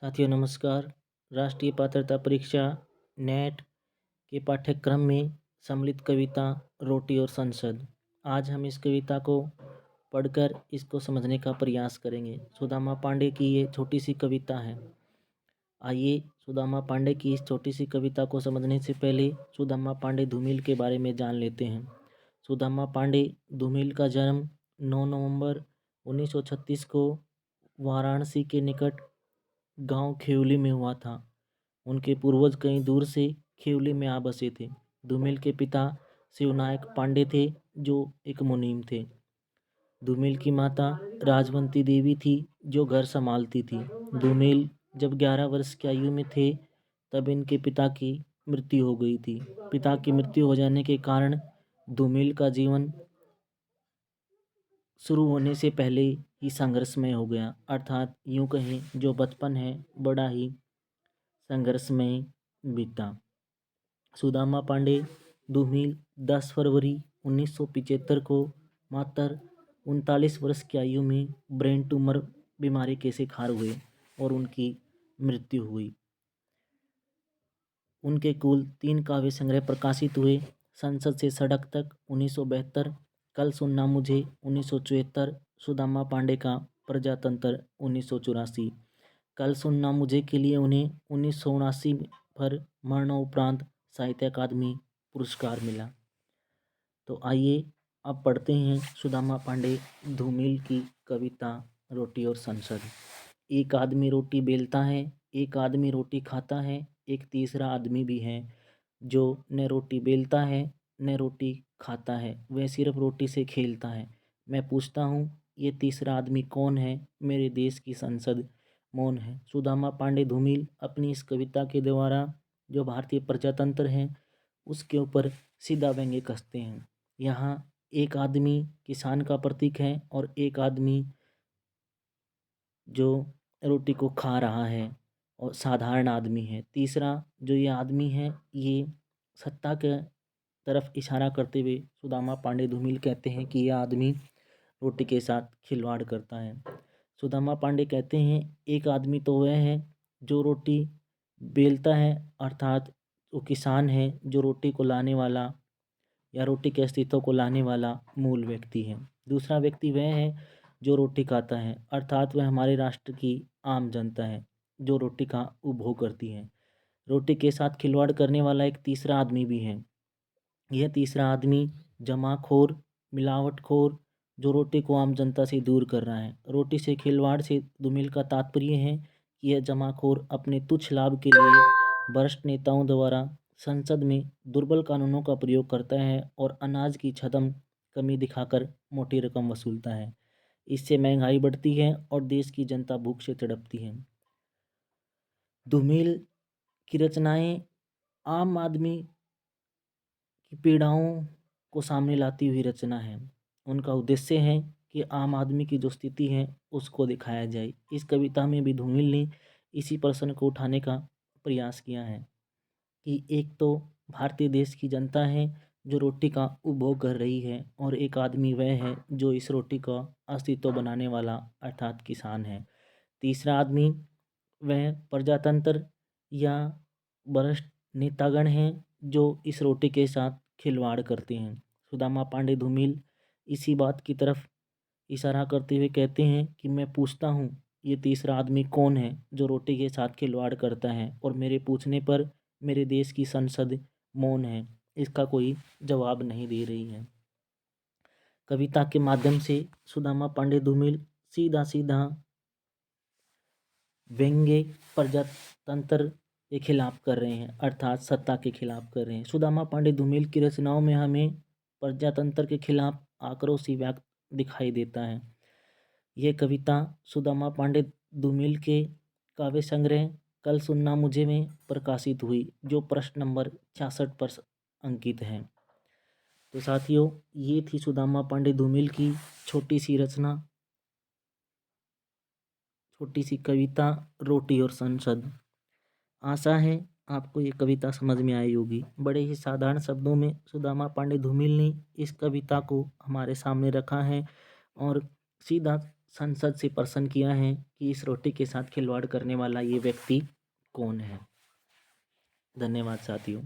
साथियों नमस्कार। राष्ट्रीय पात्रता परीक्षा नेट के पाठ्यक्रम में सम्मिलित कविता रोटी और संसद। आज हम इस कविता को पढ़कर इसको समझने का प्रयास करेंगे। सुदामा पांडे की ये छोटी सी कविता है। आइए सुदामा पांडे की इस छोटी सी कविता को समझने से पहले सुदामा पांडे धूमिल के बारे में जान लेते हैं। सुदामा पांडे धूमिल का जन्म 9 नवंबर 1936 को वाराणसी के निकट गांव खेवली में हुआ था। उनके पूर्वज कहीं दूर से खेवली में आ बसे थे। धूमिल के पिता शिवनायक पांडे थे जो एक मुनीम थे। धूमिल की माता राजवंती देवी थी जो घर संभालती थी। धूमिल जब 11 वर्ष की आयु में थे तब इनके पिता की मृत्यु हो गई थी। पिता की मृत्यु हो जाने के कारण धूमिल का जीवन शुरू होने से पहले ही संघर्षमय हो गया। अर्थात यूं कहें जो बचपन है बड़ा ही संघर्षमय बीता। सुदामा पांडे धूमिल 10 फरवरी 1975 को मात्र 39 वर्ष की आयु में ब्रेन ट्यूमर बीमारी के शिकार हुए और उनकी मृत्यु हुई। उनके कुल 3 काव्य संग्रह प्रकाशित हुए। संसद से सड़क तक 1972, कल सुनना मुझे 1974, सुदामा पांडे का प्रजातंत्र 1984। कल सुनना मुझे के लिए उन्हें 1979 पर मरणोपरांत साहित्य अकादमी पुरस्कार मिला। तो आइए अब पढ़ते हैं सुदामा पांडे धूमिल की कविता रोटी और संसद। एक आदमी रोटी बेलता है, एक आदमी रोटी खाता है, एक तीसरा आदमी भी है जो न रोटी बेलता है न रोटी खाता है, वह सिर्फ रोटी से खेलता है। मैं पूछता हूँ ये तीसरा आदमी कौन है? मेरे देश की संसद मौन है। सुदामा पांडे धूमिल अपनी इस कविता के द्वारा जो भारतीय प्रजातंत्र है उसके ऊपर सीधा व्यंग्य कसते हैं। यहाँ एक आदमी किसान का प्रतीक है और एक आदमी जो रोटी को खा रहा है और साधारण आदमी है। तीसरा जो ये आदमी है ये सत्ता के तरफ इशारा करते हुए सुदामा पांडे धूमिल कहते हैं कि यह आदमी रोटी के साथ खिलवाड़ करता है। सुदामा पांडे कहते हैं एक आदमी तो वह है जो रोटी बेलता है, अर्थात वो किसान है जो रोटी को लाने वाला या रोटी के अस्तित्व को लाने वाला मूल व्यक्ति है। दूसरा व्यक्ति वह है जो रोटी खाता है, अर्थात वह हमारे राष्ट्र की आम जनता है जो रोटी का उपभोग करती है। रोटी के साथ खिलवाड़ करने वाला एक तीसरा आदमी भी है। यह तीसरा आदमी जमाखोर, मिलावटखोर, जो रोटी को आम जनता से दूर कर रहा है। रोटी से खिलवाड़ से धूमिल का तात्पर्य है कि यह जमाखोर अपने तुच्छ लाभ के लिए वरिष्ठ नेताओं द्वारा संसद में दुर्बल कानूनों का प्रयोग करता है और अनाज की छदम कमी दिखाकर मोटी रकम वसूलता है। इससे महंगाई बढ़ती है और देश की जनता भूख से तड़पती है। धूमिल की रचनाएं आम आदमी की पीड़ाओं को सामने लाती हुई रचना है। उनका उद्देश्य है कि आम आदमी की जो स्थिति है उसको दिखाया जाए। इस कविता में भी धूमिल ने इसी प्रश्न को उठाने का प्रयास किया है कि एक तो भारतीय देश की जनता है जो रोटी का उपभोग कर रही है और एक आदमी वह है जो इस रोटी का अस्तित्व बनाने वाला अर्थात किसान है। तीसरा आदमी वह प्रजातंत्र या वरिष्ठ नेतागण हैं जो इस रोटी के साथ खिलवाड़ करते हैं। सुदामा पांडे धूमिल इसी बात की तरफ इशारा करते हुए कहते हैं कि मैं पूछता हूँ ये तीसरा आदमी कौन है जो रोटी के साथ खिलवाड़ करता है, और मेरे पूछने पर मेरे देश की संसद मौन है, इसका कोई जवाब नहीं दे रही है। कविता के माध्यम से सुदामा पांडे धूमिल सीधा सीधा व्यंग्य प्रजातंत्र के खिलाफ कर रहे हैं, अर्थात सत्ता के खिलाफ कर रहे हैं। सुदामा पांडे धूमिल की रचनाओं में हमें प्रजातंत्र के खिलाफ आक्रोश ही व्यक्त दिखाई देता है। यह कविता सुदामा पांडे धूमिल के काव्य संग्रह कल सुनना मुझे में प्रकाशित हुई जो प्रश्न नंबर 66 पर अंकित है। तो साथियों ये थी सुदामा पांडे धूमिल की छोटी सी रचना, छोटी सी कविता रोटी और संसद। आशा है आपको ये कविता समझ में आई होगी। बड़े ही साधारण शब्दों में सुदामा पांडे धूमिल ने इस कविता को हमारे सामने रखा है और सीधा संसद से प्रश्न किया है कि इस रोटी के साथ खिलवाड़ करने वाला ये व्यक्ति कौन है। धन्यवाद साथियों।